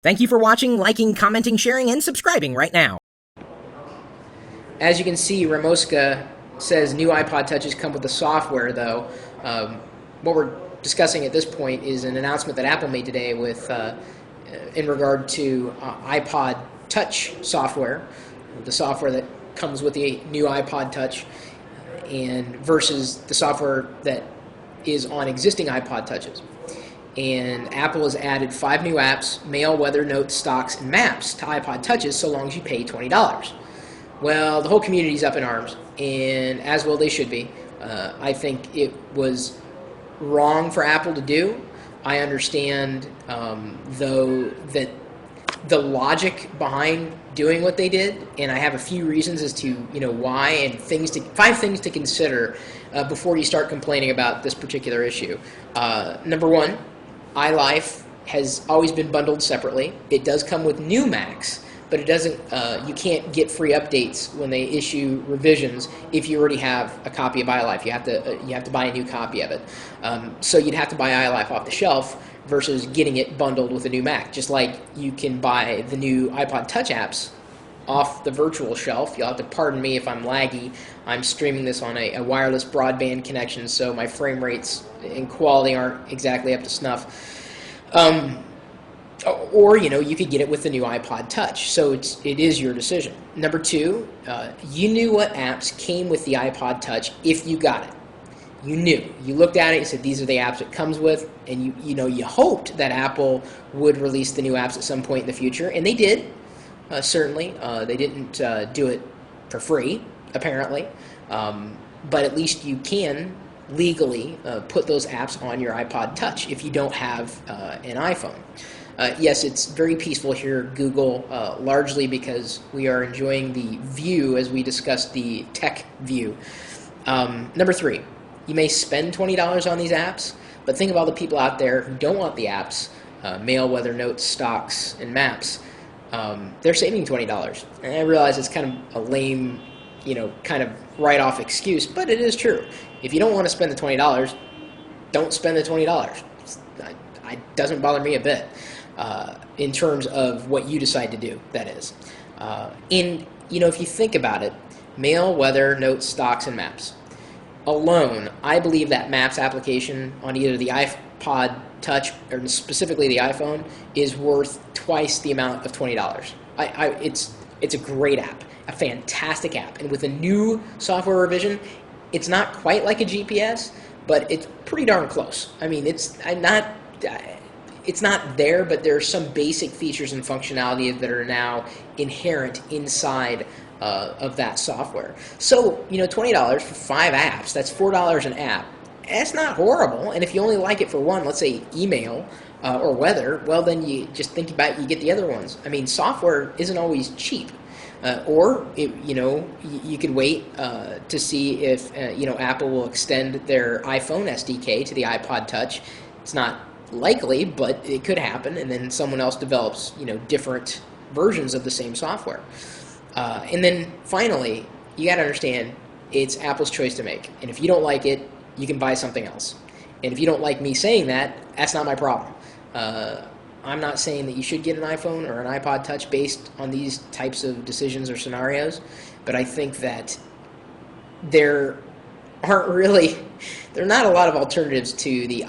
Thank you for watching, liking, commenting, sharing, and subscribing right now. As you can see, Ramoska says new iPod Touches come with the software, though. What we're discussing at this point is an announcement that Apple made today with, in regard to iPod Touch software, the software that comes with the new iPod Touch, and versus the software that is on existing iPod Touches. And Apple has added 5 new apps, Mail, Weather, Notes, Stocks, and Maps to iPod Touches so long as you pay $20. Well, the whole community's up in arms, and as well they should be. I think it was wrong for Apple to do. I understand, though, that the logic behind doing what they did, and I have a few reasons as to why, and 5 things to consider before you start complaining about this particular issue. Number one, iLife has always been bundled separately. It does come with new Macs, but it doesn't. You can't get free updates when they issue revisions if you already have a copy of iLife. You have to buy a new copy of it. So you'd have to buy iLife off the shelf versus getting it bundled with a new Mac. Just like you can buy the new iPod Touch apps off the virtual shelf. You'll have to pardon me if I'm laggy. I'm streaming this on a wireless broadband connection, so my frame rates and quality aren't exactly up to snuff. Or you could get it with the new iPod Touch. So it is your decision. Number two, you knew what apps came with the iPod Touch if you got it. You knew. You looked at it. You said these are the apps it comes with, and you hoped that Apple would release the new apps at some point in the future, and they did. Certainly, they didn't do it for free, apparently, but at least you can legally put those apps on your iPod Touch if you don't have an iPhone. Yes, it's very peaceful here at Google, largely because we are enjoying the view as we discuss the tech view. Number three, you may spend $20 on these apps, but think of all the people out there who don't want the apps, Mail, Weather, Notes, Stocks, and Maps. They're saving $20. And I realize it's kind of a lame, kind of write-off excuse, but it is true. If you don't want to spend the $20, don't spend the $20. It doesn't bother me a bit in terms of what you decide to do, that is. If you think about it, Mail, Weather, Notes, Stocks, and Maps. Alone, I believe that Maps application on either the iPod Touch or specifically the iPhone is worth twice the amount of $20. It's a great app, a fantastic app, and with a new software revision, it's not quite like a GPS, but it's pretty darn close. I mean, it's not there, but there are some basic features and functionality that are now inherent inside of that software. So, $20 for 5 apps, that's $4 an app. That's not horrible, and if you only like it for one, let's say email or weather, well, then you just think about it, you get the other ones. I mean, software isn't always cheap. You could wait to see if Apple will extend their iPhone SDK to the iPod Touch. It's not likely, but it could happen, and then someone else develops different versions of the same software. And then finally, you got to understand it's Apple's choice to make, and if you don't like it, you can buy something else. And if you don't like me saying that, that's not my problem. I'm not saying that you should get an iPhone or an iPod Touch based on these types of decisions or scenarios, but I think that there are not a lot of alternatives to the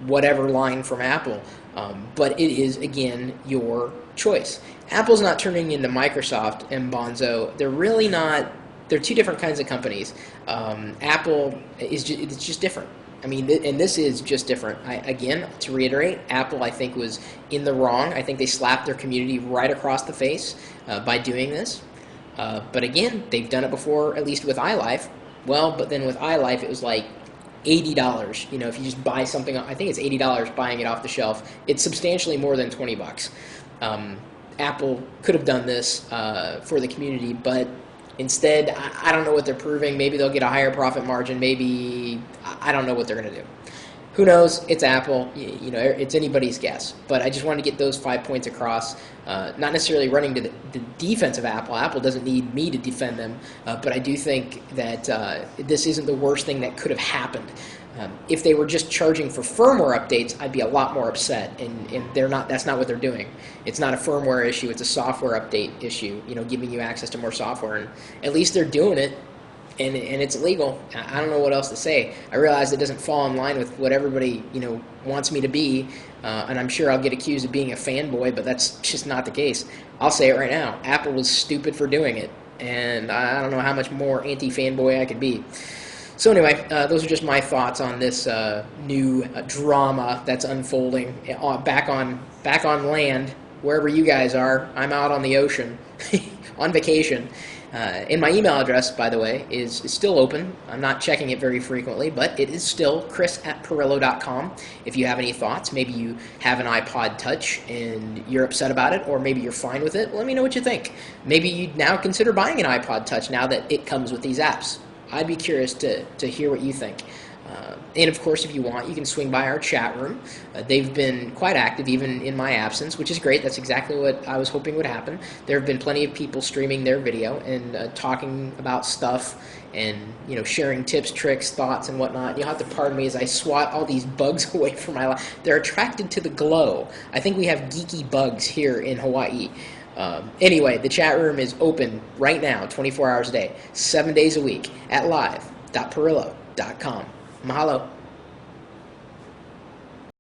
whatever line from Apple, but it is, again, your choice. Apple's not turning into Microsoft and Bonzo. They're really not. They're two different kinds of companies. Apple it's just different. I mean, and this is just different. Again, to reiterate, Apple, I think, was in the wrong. I think they slapped their community right across the face by doing this. But again, they've done it before, at least with iLife. Well, but then with iLife, it was like $80. If you just buy something, I think it's $80 buying it off the shelf. It's substantially more than $20. Apple could have done this for the community, but instead, I don't know what they're proving. Maybe they'll get a higher profit margin. Maybe, I don't know what they're going to do. Who knows? It's Apple. It's anybody's guess. But I just wanted to get those 5 points across. Not necessarily running to the defense of Apple. Apple doesn't need me to defend them. But I do think that this isn't the worst thing that could have happened. If they were just charging for firmware updates, I'd be a lot more upset. And they're not. That's not what they're doing. It's not a firmware issue. It's a software update issue. Giving you access to more software. And at least they're doing it, and it's legal. I don't know what else to say. I realize it doesn't fall in line with what everybody wants me to be, and I'm sure I'll get accused of being a fanboy, but that's just not the case. I'll say it right now. Apple was stupid for doing it, and I don't know how much more anti-fanboy I could be. So anyway, those are just my thoughts on this new drama that's unfolding back on land, wherever you guys are. I'm out on the ocean on vacation. And my email address, by the way, is still open. I'm not checking it very frequently, but it is still chris@pirillo.com. If you have any thoughts, maybe you have an iPod Touch and you're upset about it, or maybe you're fine with it, let me know what you think. Maybe you'd now consider buying an iPod Touch now that it comes with these apps. I'd be curious to hear what you think. And of course, if you want, you can swing by our chat room. They've been quite active even in my absence, which is great. That's exactly what I was hoping would happen. There have been plenty of people streaming their video and talking about stuff and sharing tips, tricks, thoughts, and whatnot. You'll have to pardon me as I swat all these bugs away from my life. They're attracted to the glow. I think we have geeky bugs here in Hawaii. Anyway, the chat room is open right now, 24 hours a day, 7 days a week, at live.pirillo.com. Mahalo.